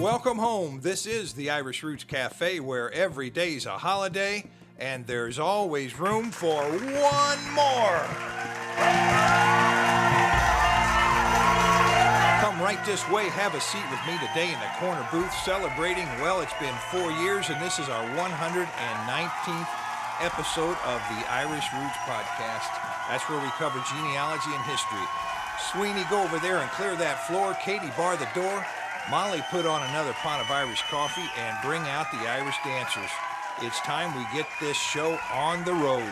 welcome home. This is the Irish Roots Cafe, where every day's a holiday and there's always room for one more. Come right this way, have a seat with me today in the corner booth celebrating, well, it's been 4 years and this is our 119th episode of the Irish Roots Podcast. That's where we cover genealogy and history. Sweeney, go over there and clear that floor. Katie, bar the door. Molly, put on another pot of Irish coffee and bring out the Irish dancers. It's time we get this show on the road.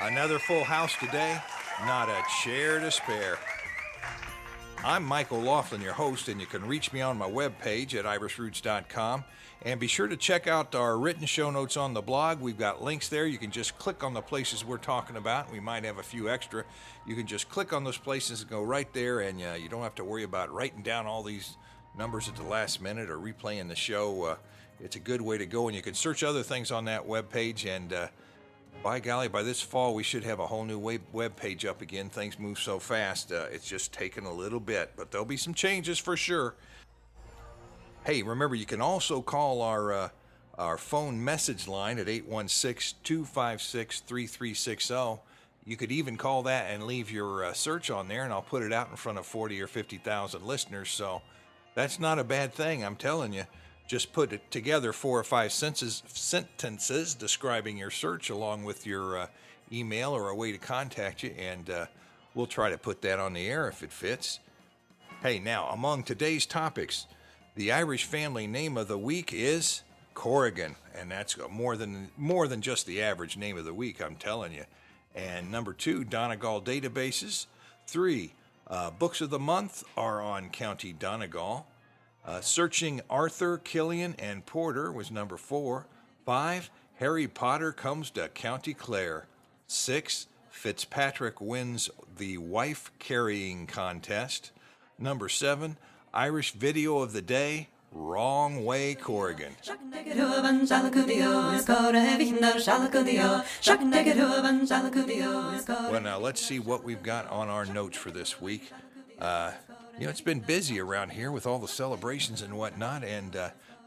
Another full house today, not a chair to spare. I'm Mike OLaughlin, your host, and you can reach me on my webpage at irishroots.com. And be sure to check out our written show notes on the blog. We've got links there. You can just click on the places we're talking about. We might have a few extra. You can just click on those places and go right there, and you don't have to worry about writing down all these numbers at the last minute or replaying the show. It's a good way to go, and you can search other things on that webpage, and by golly, by this fall, we should have a whole new web page up again. Things move so fast. It's just taken a little bit, but there'll be some changes for sure. Hey, remember, you can also call our phone message line at 816-256-3360. You could even call that and leave your search on there, and I'll put it out in front of 40 or 50,000 listeners. So that's not a bad thing, I'm telling you. Just put it together 4 or 5 sentences describing your search along with your email or a way to contact you, and we'll try to put that on the air if it fits. Hey, now, among today's topics, the Irish family name of the week is Corrigan, and that's more than just the average name of the week, I'm telling you. And number 2, Donegal databases. 3, books of the month are on County Donegal. Searching Arthur, Killian, and Porter was number 4. 5, Harry Potter comes to County Clare. 6, Fitzpatrick wins the wife carrying contest. Number 7, Irish video of the day, Wrong Way Corrigan. Well, now let's see what we've got on our notes for this week. It's been busy around here with all the celebrations and whatnot, and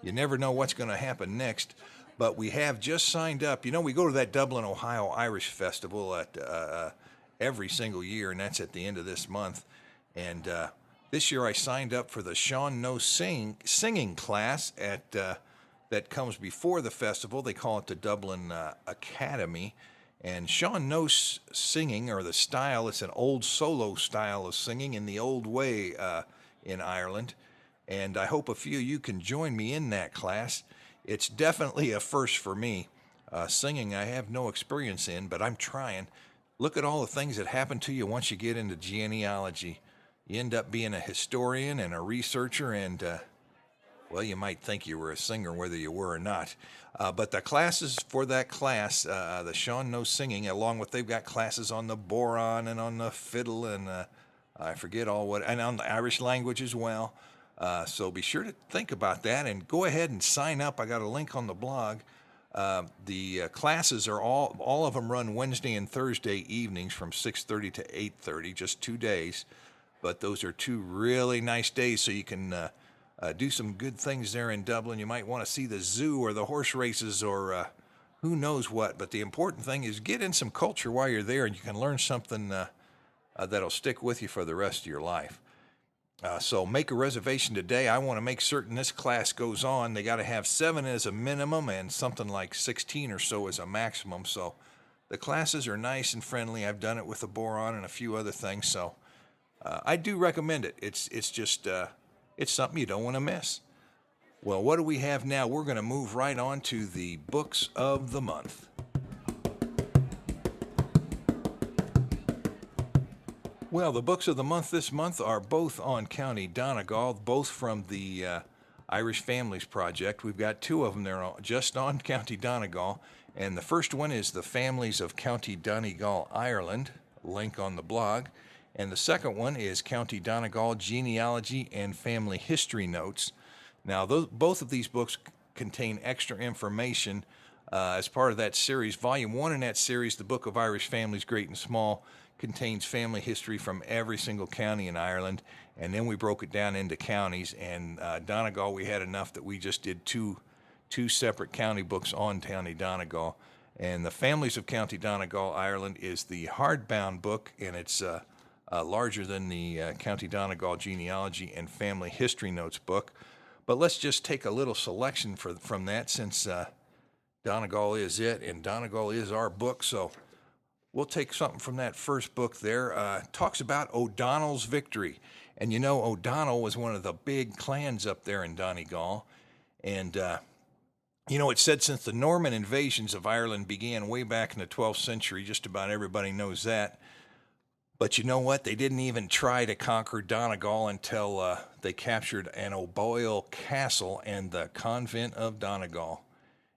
you never know what's going to happen next. But we have just signed up. We go to that Dublin, Ohio Irish Festival at every single year, and that's at the end of this month. And this year I signed up for the Sean No singing class that comes before the festival. They call it the Dublin Academy. And Sean No's singing, or the style, it's an old solo style of singing in the old way in Ireland. And I hope a few of you can join me in that class. It's definitely a first for me. Singing I have no experience in, but I'm trying. Look at all the things that happen to you once you get into genealogy. You end up being a historian and a researcher, and you might think you were a singer whether you were or not. But the classes for that class, the Sean No singing, along with they've got classes on the boron and on the fiddle and I forget all what, and on the Irish language as well. So be sure to think about that and go ahead and sign up. I got a link on the blog. The classes are all of them run Wednesday and Thursday evenings from 6:30 to 8:30, just 2 days. But those are 2 really nice days, so you can do some good things there in Dublin. You might want to see the zoo or the horse races or who knows what. But the important thing is get in some culture while you're there, and you can learn something that'll stick with you for the rest of your life. So make a reservation today. I want to make certain this class goes on. They got to have 7 as a minimum and something like 16 or so as a maximum. So the classes are nice and friendly. I've done it with the boron and a few other things. So I do recommend it. It's just it's something you don't want to miss. Well, what do we have now? We're going to move right on to the books of the month. Well, the books of the month this month are both on County Donegal, both from the Irish Families Project. We've got 2 of them there just on County Donegal. And the first one is The Families of County Donegal, Ireland, link on the blog. And the second one is County Donegal Genealogy and Family History Notes. Now, both of these books contain extra information as part of that series. Volume 1 in that series, The Book of Irish Families, Great and Small, contains family history from every single county in Ireland, and then we broke it down into counties. And Donegal, we had enough that we just did two separate county books on County Donegal. And the Families of County Donegal, Ireland, is the hardbound book, and it's larger than the County Donegal Genealogy and Family History Notes book. But let's just take a little selection from that, since Donegal is it, and Donegal is our book. So we'll take something from that first book there. Talks about O'Donnell's victory. And you know, O'Donnell was one of the big clans up there in Donegal. And, you know, it's said since the Norman invasions of Ireland began way back in the 12th century, just about everybody knows that. But you know what? They didn't even try to conquer Donegal until they captured an O'Boyle castle and the convent of Donegal.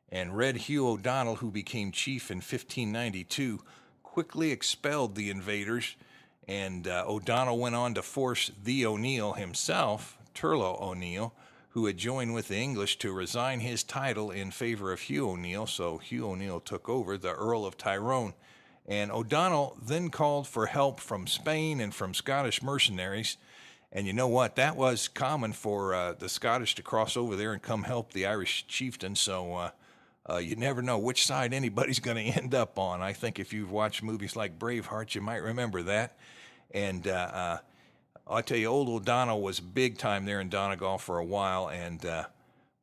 And Red Hugh O'Donnell, who became chief in 1592, quickly expelled the invaders, and O'Donnell went on to force the O'Neill himself, Turlough O'Neill, who had joined with the English, to resign his title in favor of Hugh O'Neill. So Hugh O'Neill took over, the Earl of Tyrone. And O'Donnell then called for help from Spain and from Scottish mercenaries. And you know what? That was common for the Scottish to cross over there and come help the Irish chieftain. So you never know which side anybody's going to end up on. I think if you've watched movies like Braveheart, you might remember that. And I'll tell you, old O'Donnell was big time there in Donegal for a while. And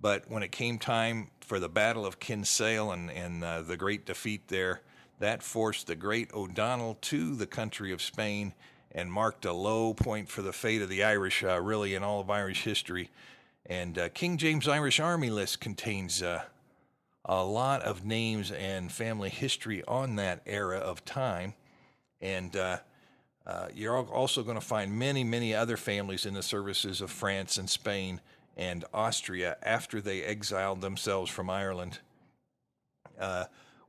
but when it came time for the Battle of Kinsale and the great defeat there, that forced the great O'Donnell to the country of Spain and marked a low point for the fate of the Irish, really in all of Irish history. And King James Irish Army List contains a lot of names and family history on that era of time. And you're also going to find many, many other families in the services of France and Spain and Austria after they exiled themselves from Ireland.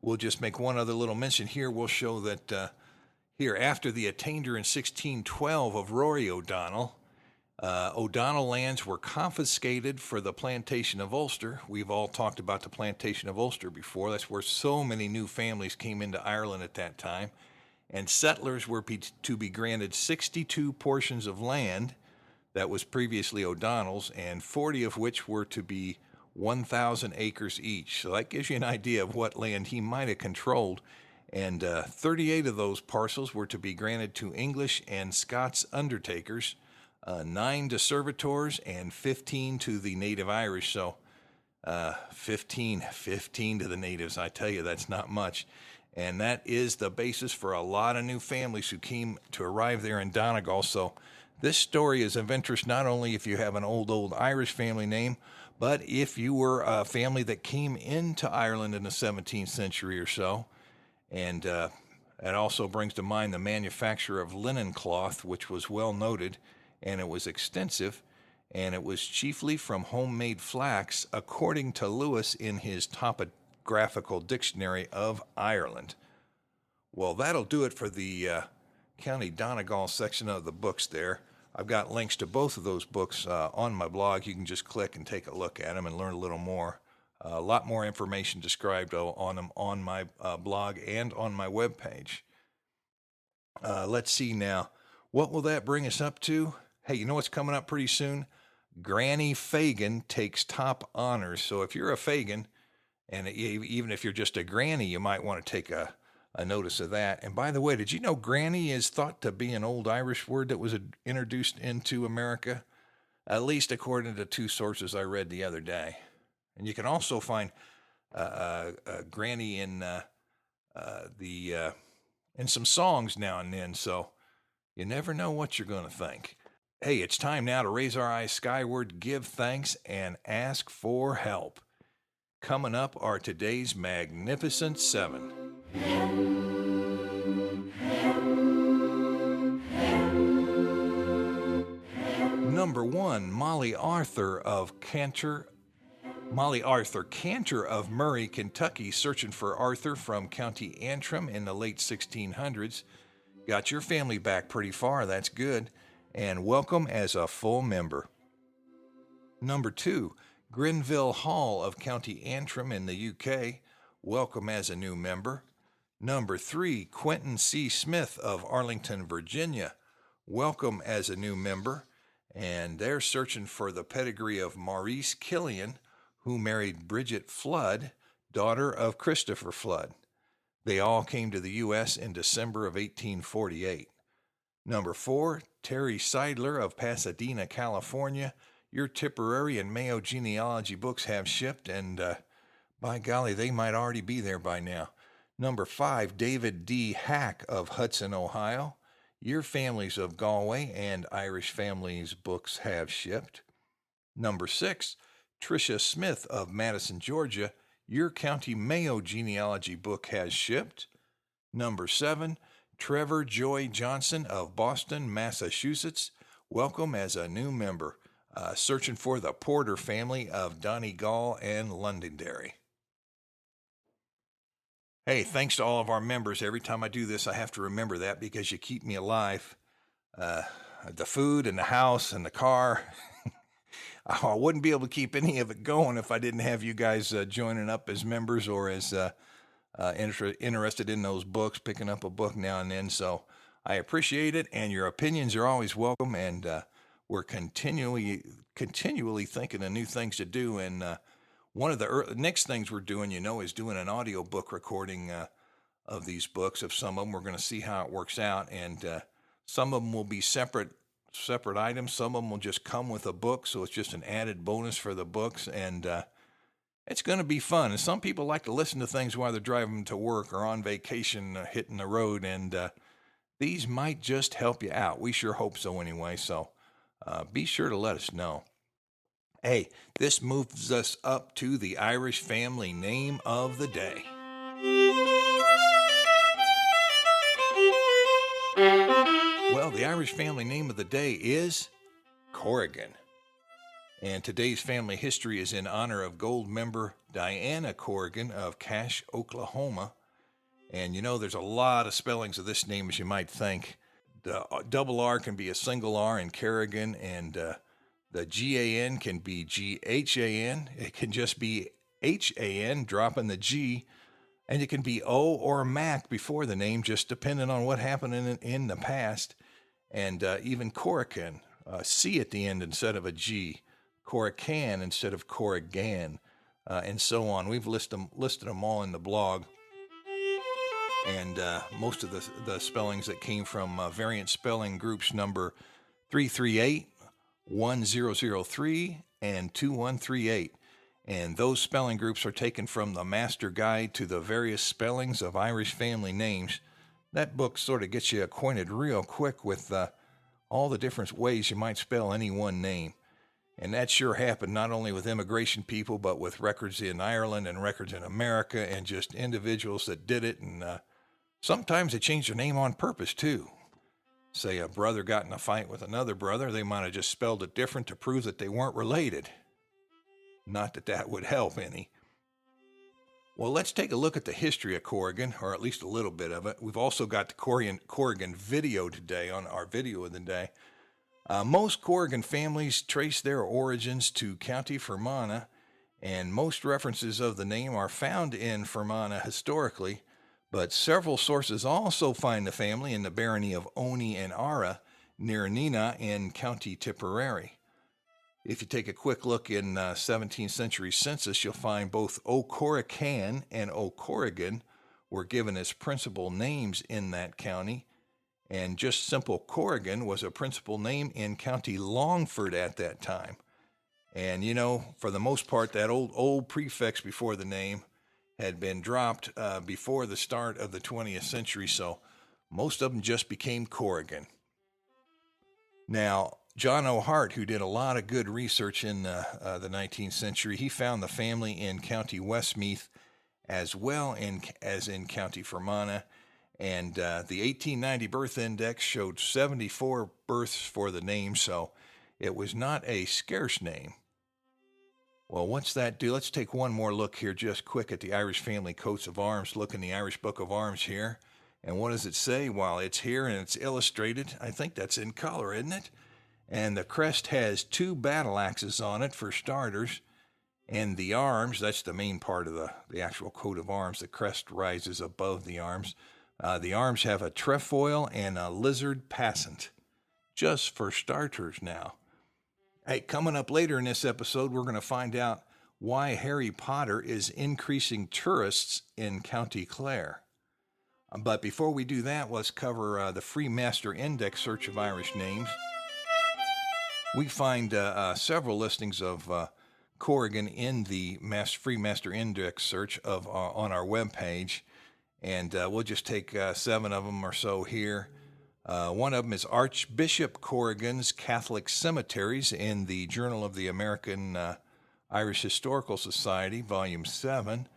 We'll just make one other little mention here. We'll show that here, after the attainder in 1612 of Rory O'Donnell, O'Donnell lands were confiscated for the plantation of Ulster. We've all talked about the plantation of Ulster before. That's where so many new families came into Ireland at that time. And settlers were to be granted 62 portions of land that was previously O'Donnell's, and 40 of which were to be 1,000 acres each. So that gives you an idea of what land he might have controlled. And 38 of those parcels were to be granted to English and Scots undertakers, 9 to servitors, and 15 to the native Irish. So 15 to the natives. I tell you, that's not much. And that is the basis for a lot of new families who came to arrive there in Donegal. So this story is of interest not only if you have an old Irish family name, but if you were a family that came into Ireland in the 17th century or so. And it also brings to mind the manufacture of linen cloth, which was well noted, and it was extensive, and it was chiefly from homemade flax, according to Lewis in his Topographical Dictionary of Ireland. Well, that'll do it for the County Donegal section of the books there. I've got links to both of those books on my blog. You can just click and take a look at them and learn a little more. A lot more information described on them on my blog and on my webpage. Let's see now. What will that bring us up to? Hey, you know what's coming up pretty soon? Granny Fagin takes top honors. So if you're a Fagin, and even if you're just a granny, you might want to take a notice of that. And by the way, did you know granny is thought to be an old Irish word that was introduced into America? At least according to 2 sources I read the other day. And you can also find granny in in some songs now and then. So you never know what you're going to think. Hey, it's time now to raise our eyes skyward, give thanks, and ask for help. Coming up are today's Magnificent 7. Number 1, Molly Arthur, Cantor of Murray, Kentucky, searching for Arthur from County Antrim in the late 1600s. Got your family back pretty far, that's good. And welcome as a full member. Number 2, Grenville Hall of County Antrim in the UK. Welcome as a new member. Number 3, Quentin C. Smith of Arlington, Virginia. Welcome as a new member. And they're searching for the pedigree of Maurice Killian, who married Bridget Flood, daughter of Christopher Flood. They all came to the U.S. in December of 1848. Number 4, Terry Seidler of Pasadena, California. Your Tipperary and Mayo genealogy books have shipped, and by golly, they might already be there by now. Number 5, David D. Hack of Hudson, Ohio. Your Families of Galway and Irish Families books have shipped. Number 6, Tricia Smith of Madison, Georgia. Your County Mayo genealogy book has shipped. Number 7, Trevor Joy Johnson of Boston, Massachusetts. Welcome as a new member. Searching for the Porter family of Donegal and Londonderry. Hey, thanks to all of our members. Every time I do this, I have to remember that because you keep me alive. The food and the house and the car. I wouldn't be able to keep any of it going if I didn't have you guys joining up as members or as interested in those books, picking up a book now and then. So I appreciate it, and your opinions are always welcome, and we're continually thinking of new things to do. And one of the next things we're doing, is doing an audio book recording of these books. Of some of them, we're going to see how it works out, and some of them will be separate items. Some of them will just come with a book, so it's just an added bonus for the books, and it's going to be fun. And some people like to listen to things while they're driving to work or on vacation, hitting the road, and these might just help you out. We sure hope so anyway, so be sure to let us know. Hey, this moves us up to the Irish family name of the day. Well, the Irish family name of the day is Corrigan. And today's family history is in honor of gold member Diana Corrigan of Cache, Oklahoma. And there's a lot of spellings of this name, as you might think. The double R can be a single R in Corrigan, and the G-A-N can be G-H-A-N. It can just be H-A-N, dropping the G. And it can be O or Mac before the name, just depending on what happened in the past. And even Corrigan, C at the end instead of a G. Corrigan instead of Corrigan, and so on. We've listed them all in the blog. And most of the spellings that came from variant spelling groups number 338, 1003, and 2138. And those spelling groups are taken from the Master Guide to the Various Spellings of Irish Family Names. That book sort of gets you acquainted real quick with all the different ways you might spell any one name. And that sure happened not only with immigration people, but with records in Ireland and records in America, and just individuals that did it. And sometimes they changed their name on purpose, too. Say a brother got in a fight with another brother, they might have just spelled it different to prove that they weren't related. Not that that would help any. Well, let's take a look at the history of Corrigan, or at least a little bit of it. We've also got the Corrigan video today on our video of the day. Most Corrigan families trace their origins to County Fermanagh, and most references of the name are found in Fermanagh historically, but several sources also find the family in the barony of Oney and Ara near Neenah in County Tipperary. If you take a quick look in 17th century census, you'll find both O'Corrican and O'Corrigan were given as principal names in that county, and just simple Corrigan was a principal name in County Longford at that time. And, for the most part, that old prefix before the name had been dropped before the start of the 20th century, so most of them just became Corrigan. Now, John O'Hart, who did a lot of good research in the 19th century, he found the family in County Westmeath as well as in County Fermanagh, and the 1890 birth index showed 74 births for the name, so it was not a scarce name. Well, what's that do? Let's take one more look here just quick at the Irish family coats of arms. Look in the Irish Book of Arms here. And what does it say? Well, it's here and it's illustrated. I think that's in color, isn't it? And the crest has 2 battle axes on it for starters. And the arms, that's the main part of the actual coat of arms. The crest rises above the arms. The arms have a trefoil and a lizard passant, just for starters now. Hey, coming up later in this episode, we're going to find out why Harry Potter is increasing tourists in County Clare. But before we do that, let's cover the Free Master Index search of Irish names. We find several listings of Corrigan in the Free Master Index search on our webpage, and we'll just take 7 of them or so here. One of them is Archbishop Corrigan's Catholic Cemeteries in the Journal of the American Irish Historical Society, Volume 7.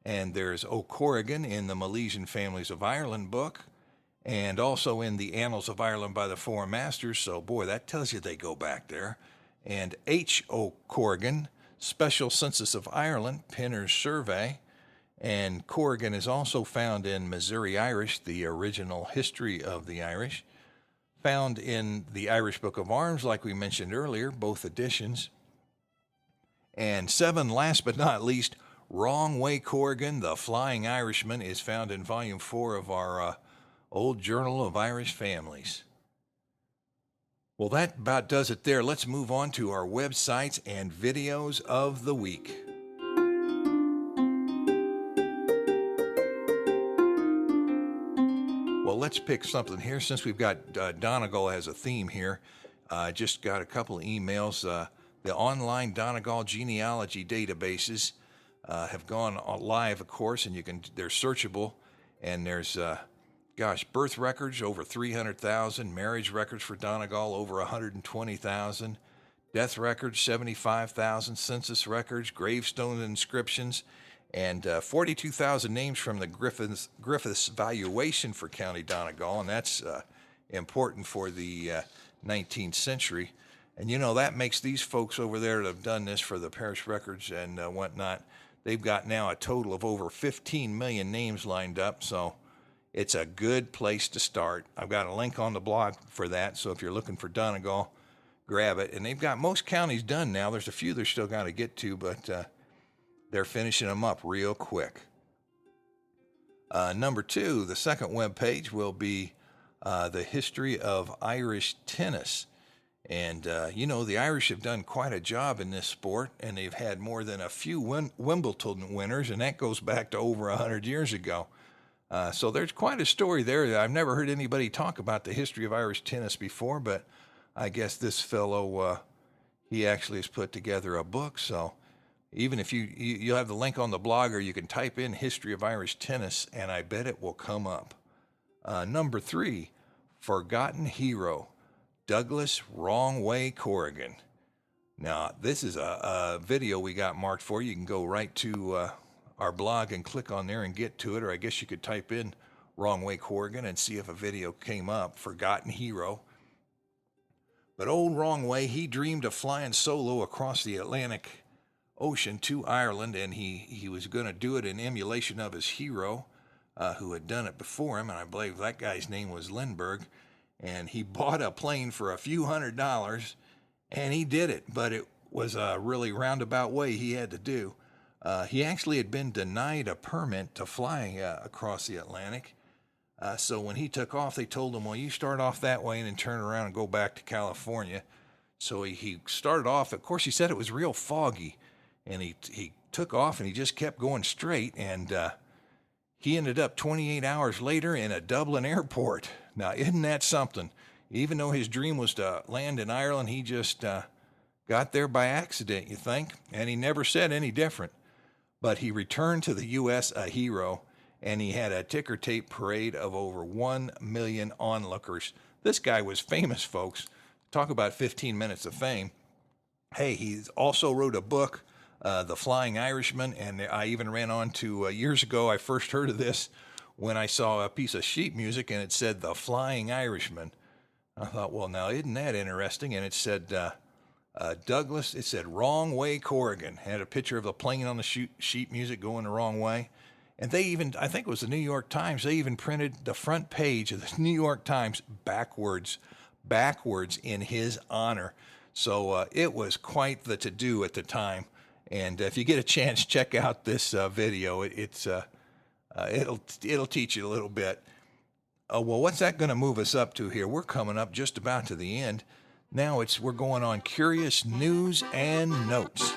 And there's O'Corrigan in the Milesian Families of Ireland book, and also in the Annals of Ireland by the Four Masters. So, boy, that tells you they go back there. And H. O'Corrigan, Special Census of Ireland, Pinner's Survey. And Corrigan is also found in Missouri Irish, the original history of the Irish. Found in the Irish Book of Arms, like we mentioned earlier, both editions. And 7, last but not least, Wrong Way Corrigan, the Flying Irishman, is found in Volume 4 of our old Journal of Irish Families. Well, that about does it there. Let's move on to our websites and videos of the week. Well, let's pick something here. Since we've got Donegal as a theme here, I just got a couple of emails. The online Donegal genealogy databases have gone live, of course, and they're searchable. And there's, birth records over 300,000, marriage records for Donegal over 120,000, death records 75,000, census records, gravestone inscriptions, and 42,000 names from the Griffiths valuation for County Donegal, and that's important for the 19th century. And that makes these folks over there that have done this for the parish records and whatnot, they've got now a total of over 15 million names lined up, so it's a good place to start. I've got a link on the blog for that, so if you're looking for Donegal, grab it. And they've got most counties done now. There's a few they're still got to get to, but they're finishing them up real quick. Number 2, the second web page will be the history of Irish tennis. And, the Irish have done quite a job in this sport, and they've had more than a few Wimbledon winners, and that goes back to over 100 years ago. So there's quite a story there. I've never heard anybody talk about the history of Irish tennis before, but I guess this fellow, he actually has put together a book. So even if you'll have the link on the blog, or you can type in History of Irish Tennis, and I bet it will come up. Number 3, Forgotten Hero, Douglas Wrong Way Corrigan. Now, this is a video we got marked for. You can go right to our blog and click on there and get to it, or I guess you could type in Wrong Way Corrigan and see if a video came up, Forgotten Hero. But old Wrong Way, he dreamed of flying solo across the Atlantic Ocean to Ireland, and he was going to do it in emulation of his hero, who had done it before him, and I believe that guy's name was Lindbergh. And he bought a plane for a few $100s, and he did it. But it was a really roundabout way he had to do. He actually had been denied a permit to fly across the Atlantic. So when he took off, they told him, well, you start off that way and then turn around and go back to California. So he started off. Of course, he said it was real foggy. And he took off, and he just kept going straight. And he ended up 28 hours later in a Dublin airport. Now, isn't that something? Even though his dream was to land in Ireland, he just got there by accident, you think? And he never said any different. But he returned to the U.S. a hero, and he had a ticker tape parade of over 1 million onlookers. This guy was famous, folks. Talk about 15 minutes of fame. Hey, he also wrote a book, The Flying Irishman, and I even ran on to years ago, I first heard of this when I saw a piece of sheet music, and it said The Flying Irishman. I thought, well, now, isn't that interesting? And it said Douglas, it said Wrong Way Corrigan. Had a picture of the plane on the sheet music going the wrong way. And they even, I think it was the New York Times, they even printed the front page of the New York Times backwards in his honor. So it was quite the to-do at the time. And if you get a chance, check out this video. It'll teach you a little bit. Well, what's that going to move us up to here? We're coming up just about to the end. Now we're going on Curious News and Notes.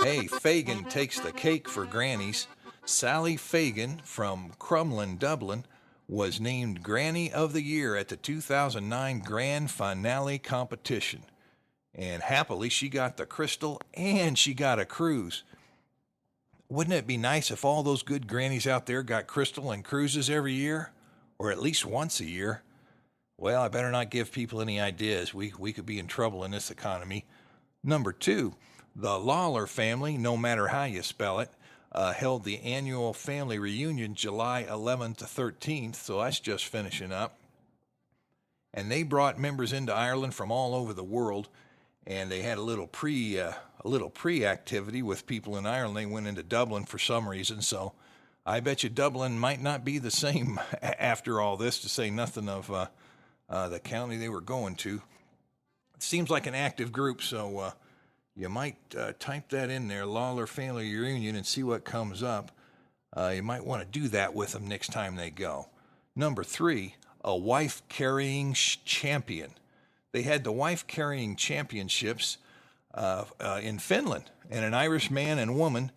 Hey, Fagin takes the cake for grannies. Sally Fagin from Crumlin, Dublin, was named Granny of the Year at the 2009 Grand Finale competition. And happily, she got the crystal and she got a cruise. Wouldn't it be nice if all those good grannies out there got crystal and cruises every year? Or at least once a year? Well, I better not give people any ideas. We could be in trouble in this economy. Number 2, the OLaughlin family, no matter how you spell it, held the annual family reunion July 11th to 13th, so that's just finishing up. And they brought members into Ireland from all over the world, and they had a little pre-activity with people in Ireland. They went into Dublin for some reason, so I bet you Dublin might not be the same after all this, to say nothing of the county they were going to. It seems like an active group, so you might type that in there, Lawler Family Reunion, and see what comes up. You might want to do that with them next time they go. Number 3, a wife-carrying champion. They had the wife-carrying championships in Finland, and an Irish man and woman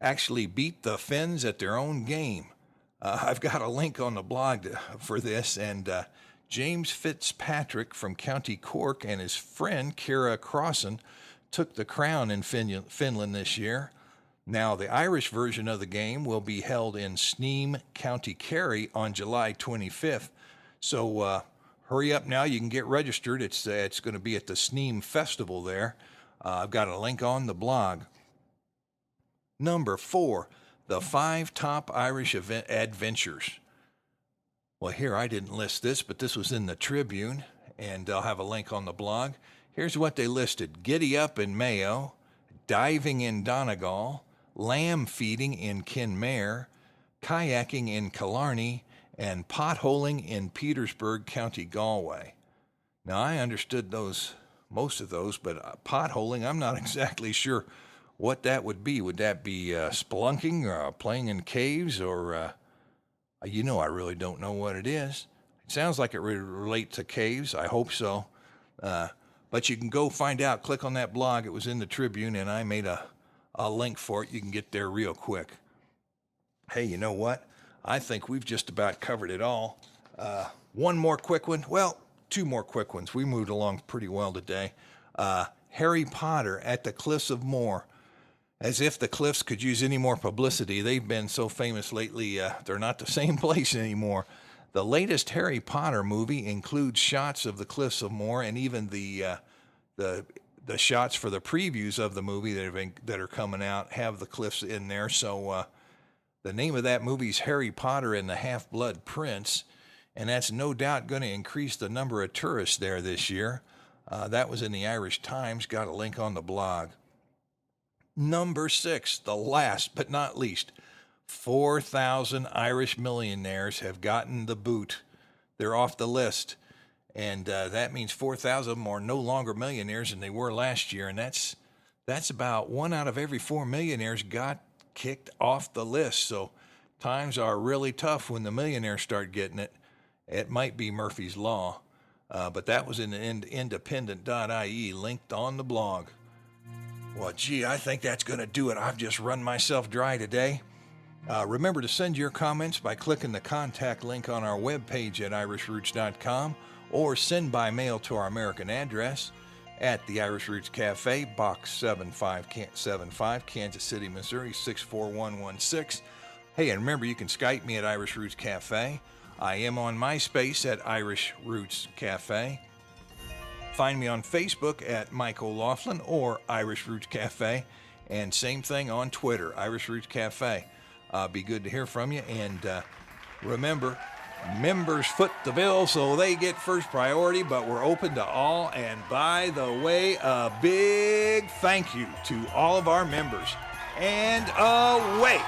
actually beat the Finns at their own game. I've got a link on the blog for this, and James Fitzpatrick from County Cork and his friend Ciara Crossan took the crown in Finland this year. Now, the Irish version of the game will be held in Sneem, County Kerry on July 25th. So hurry up now. You can get registered. It's going to be at the Sneem Festival there. I've got a link on the blog. Number 4, the 5 top Irish adventures. Well, here, I didn't list this, but this was in the Tribune, and I'll have a link on the blog. Here's what they listed: Giddy Up in Mayo, Diving in Donegal, Lamb Feeding in Kinmare, Kayaking in Killarney, and Potholing in Petersburg, County Galway. Now, I understood most of those, but potholing, I'm not exactly sure what that would be. Would that be spelunking or playing in caves, or, I really don't know what it is. It sounds like it would relate to caves. I hope so. But you can go find out. Click on that blog. It was in the Tribune, and I made a link for it. You can get there real quick. Hey, you know what? I think we've just about covered it all. One more quick one. Well, 2 more quick ones. We moved along pretty well today. Harry Potter at the Cliffs of Moher. As if the Cliffs could use any more publicity. They've been so famous lately, they're not the same place anymore. The latest Harry Potter movie includes shots of the Cliffs of Moher, and even the shots for the previews of the movie that are coming out have the cliffs in there. So the name of that movie is Harry Potter and the Half-Blood Prince, and that's no doubt going to increase the number of tourists there this year. That was in the Irish Times. Got a link on the blog. Number 6, the last but not least. 4,000 Irish millionaires have gotten the boot. They're off the list. And that means 4,000 of them are no longer millionaires than they were last year. And that's about 1 out of every 4 millionaires got kicked off the list. So times are really tough when the millionaires start getting it. It might be Murphy's Law. But that was in the independent.ie, linked on the blog. Well, gee, I think that's going to do it. I've just run myself dry today. Remember to send your comments by clicking the contact link on our webpage at irishroots.com, or send by mail to our American address at the Irish Roots Cafe, Box 7575, Kansas City, Missouri 64116. Hey, and remember, you can Skype me at Irish Roots Cafe. I am on MySpace at Irish Roots Cafe. Find me on Facebook at Mike OLaughlin or Irish Roots Cafe, and same thing on Twitter, Irish Roots Cafe. Be good to hear from you, and remember, members foot the bill, so they get first priority, but we're open to all. And by the way, a big thank you to all of our members. And away!